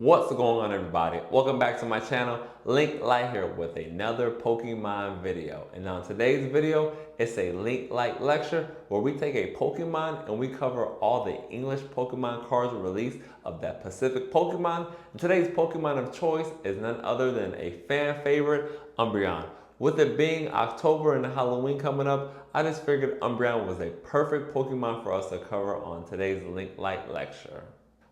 What's going on, everybody? Welcome back to my channel. Linc Light here with another Pokemon video. And on today's video, it's a Linc Light lecture where we take a Pokemon and we cover all the English Pokemon cards released of that specific Pokemon. And today's Pokemon of choice is none other than a fan favorite, Umbreon. With it being October and Halloween coming up, I just figured Umbreon was a perfect Pokemon for us to cover on today's Linc Light lecture.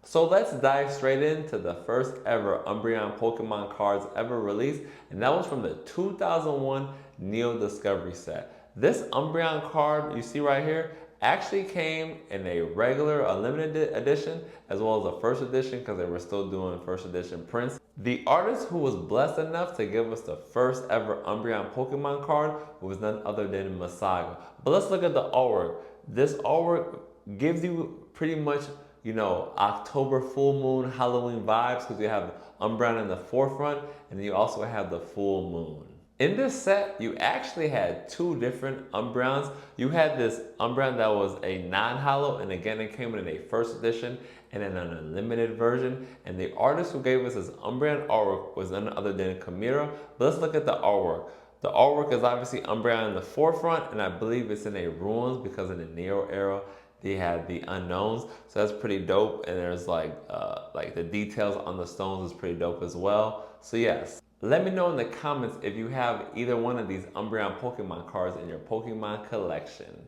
So let's dive straight into the first ever Umbreon Pokemon cards ever released, and that was from the 2001 Neo Discovery set. This Umbreon card you see right here actually came in a regular, a limited edition, as well as a first edition because they were still doing first edition prints. The artist who was blessed enough to give us the first ever Umbreon Pokemon card was none other than Masago. But let's look at the artwork. This artwork gives you pretty much October full moon Halloween vibes because you have Umbreon in the forefront and then you also have the full moon. In this set, you actually had two different Umbreons. You had this Umbreon that was a non-holo, and again, it came in a first edition and then an unlimited version. And the artist who gave us this Umbreon artwork was none other than Kamira. But let's look at the artwork. The artwork is obviously Umbreon in the forefront, and I believe it's in a ruins because in the Neo era, they had the unknowns, so that's pretty dope. And there's like the details on the stones is pretty dope as well. So yes, let me know in the comments if you have either one of these Umbreon Pokemon cards in your Pokemon collection.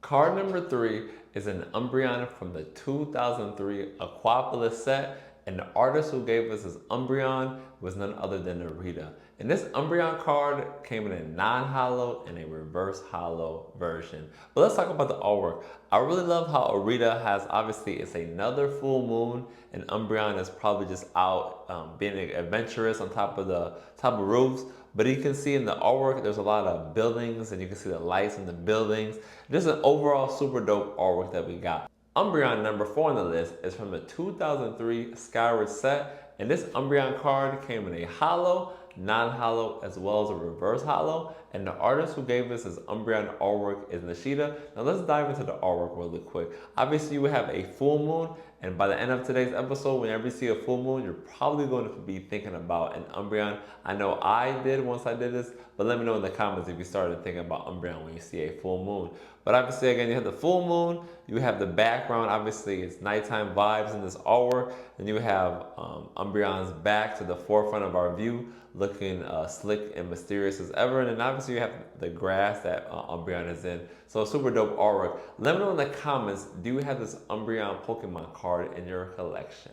Card number 3 is an Umbreon from the 2003 Aquapolis set, and the artist who gave us this Umbreon was none other than Arita. And this Umbreon card came in a non-holo and a reverse holo version. But let's talk about the artwork. I really love how Arita has, obviously, it's another full moon, and Umbreon is probably just out being adventurous on top of roofs. But you can see in the artwork, there's a lot of buildings, and you can see the lights in the buildings. Just an overall super dope artwork that we got. Umbreon number 4 on the list is from the 2003 Skyward set, and this Umbreon card came in a holo, non-holo, as well as a reverse holo, and the artist who gave us his Umbreon artwork is Nishida. Now let's dive into the artwork really quick. Obviously you have a full moon, and by the end of today's episode, whenever you see a full moon, you're probably going to be thinking about an Umbreon. I know I did once I did this, but let me know in the comments if you started thinking about Umbreon when you see a full moon. But obviously, again, you have the full moon, you have the background, obviously it's nighttime vibes in this artwork, and you have Umbreon's back to the forefront of our view, looking slick and mysterious as ever. And then obviously you have the grass that Umbreon is in. So super dope artwork. Let me know in the comments, do you have this Umbreon Pokemon card in your collection?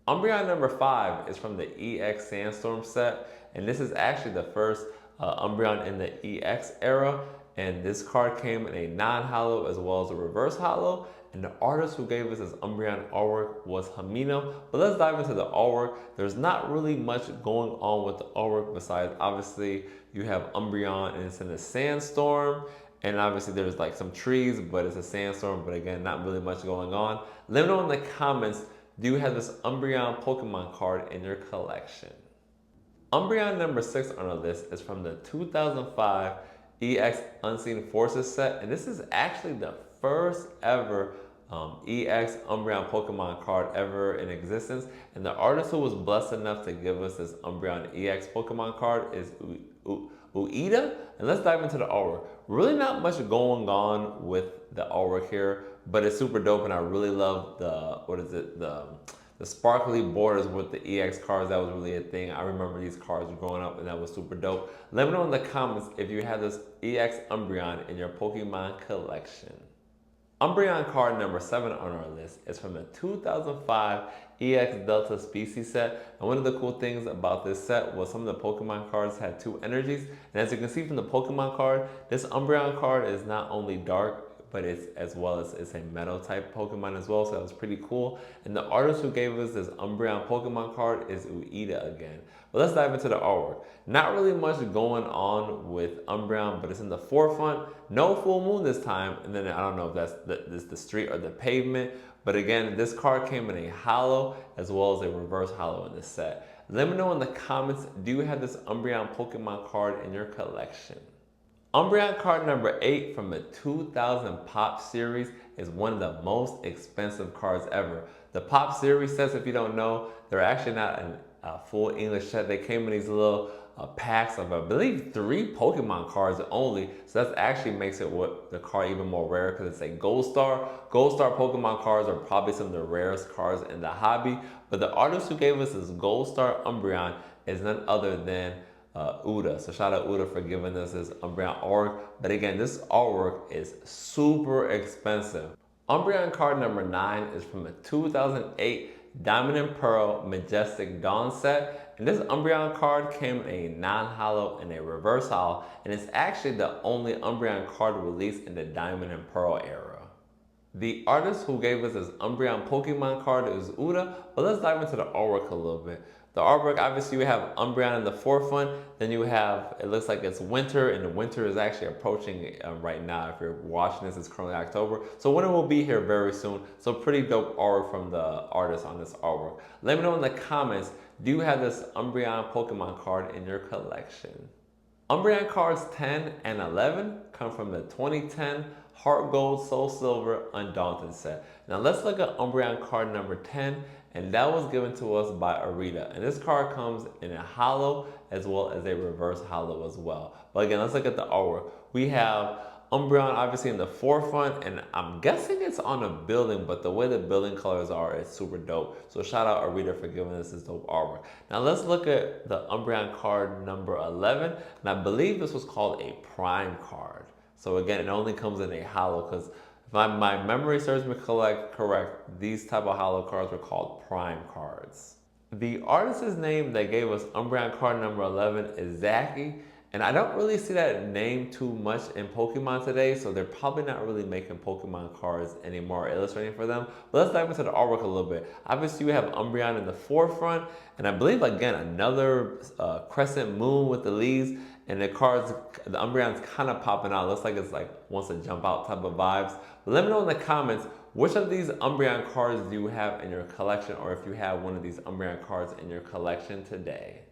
Umbreon number 5 is from the EX Sandstorm set, and this is actually the first Umbreon in the EX era. And this card came in a non-holo as well as a reverse holo. And the artist who gave us this Umbreon artwork was Hamino. But let's dive into the artwork. There's not really much going on with the artwork besides obviously you have Umbreon and it's in a sandstorm. And obviously there's like some trees, but it's a sandstorm. But again, not really much going on. Let me know in the comments, do you have this Umbreon Pokemon card in your collection? Umbreon number 6 on our list is from the 2005 EX Unseen Forces set, and this is actually the first ever EX Umbreon Pokemon card ever in existence. And the artist who was blessed enough to give us this Umbreon EX Pokemon card is Ueda. And let's dive into the artwork. Really not much going on with the artwork here, but it's super dope, and I really love the sparkly borders with the EX cards. That was really a thing. I remember these cards growing up, and that was super dope. Let me know in the comments if you have this EX Umbreon in your Pokemon collection. Umbreon card number 7 on our list is from the 2005 EX Delta Species set. And one of the cool things about this set was some of the Pokemon cards had 2 energies. And as you can see from the Pokemon card, this Umbreon card is not only dark, but it's a metal type Pokemon as well, so that was pretty cool. And the artist who gave us this Umbreon Pokemon card is Ueda again. But let's dive into the artwork. Not really much going on with Umbreon, but it's in the forefront. No full moon this time, and then I don't know if that's the street or the pavement. But again, this card came in a holo as well as a reverse holo in this set. Let me know in the comments, do you have this Umbreon Pokemon card in your collection? Umbreon card number 8 from the 2000 Pop series is one of the most expensive cards ever. The Pop Series sets, if you don't know, they're actually not a full English set. They came in these little packs of, I believe, 3 Pokemon cards only. So that actually makes it what the card even more rare because it's a Gold Star. Gold Star Pokemon cards are probably some of the rarest cards in the hobby. But the artist who gave us this Gold Star Umbreon is none other than Uda. So shout out Uda for giving us this Umbreon artwork. But again, this artwork is super expensive. Umbreon card number 9 is from a 2008 Diamond and Pearl Majestic Dawn set. And this Umbreon card came in a non-holo and a reverse holo. And it's actually the only Umbreon card released in the Diamond and Pearl era. The artist who gave us this Umbreon Pokemon card is Uda, but let's dive into the artwork a little bit. The artwork, obviously, you have Umbreon in the forefront, then you have, it looks like it's winter, and the winter is actually approaching right now. If you're watching this, it's currently October. So winter will be here very soon. So pretty dope artwork from the artist on this artwork. Let me know in the comments, do you have this Umbreon Pokemon card in your collection? Umbreon cards 10 and 11 come from the 2010 Heart Gold Soul Silver Undaunted set. Now let's look at Umbreon card number 10, and that was given to us by Arita. And this card comes in a holo as well as a reverse holo as well. But again, let's look at the artwork. We have Umbreon obviously in the forefront, and I'm guessing it's on a building, but the way the building colors are is super dope. So shout out Arita for giving us this dope artwork. Now let's look at the Umbreon card number 11, and I believe this was called a prime card. So again, it only comes in a holo because if my memory serves me correct, these type of holo cards were called prime cards. The artist's name that gave us Umbreon card number 11 is Zaki. And I don't really see that name too much in Pokemon today, so they're probably not really making Pokemon cards anymore, illustrating for them. But let's dive into the artwork a little bit. Obviously, we have Umbreon in the forefront, and I believe, again, another crescent moon with the leaves, and the cards, the Umbreon's kind of popping out. It looks like it's like wants to jump out type of vibes. But let me know in the comments, which of these Umbreon cards do you have in your collection, or if you have one of these Umbreon cards in your collection today?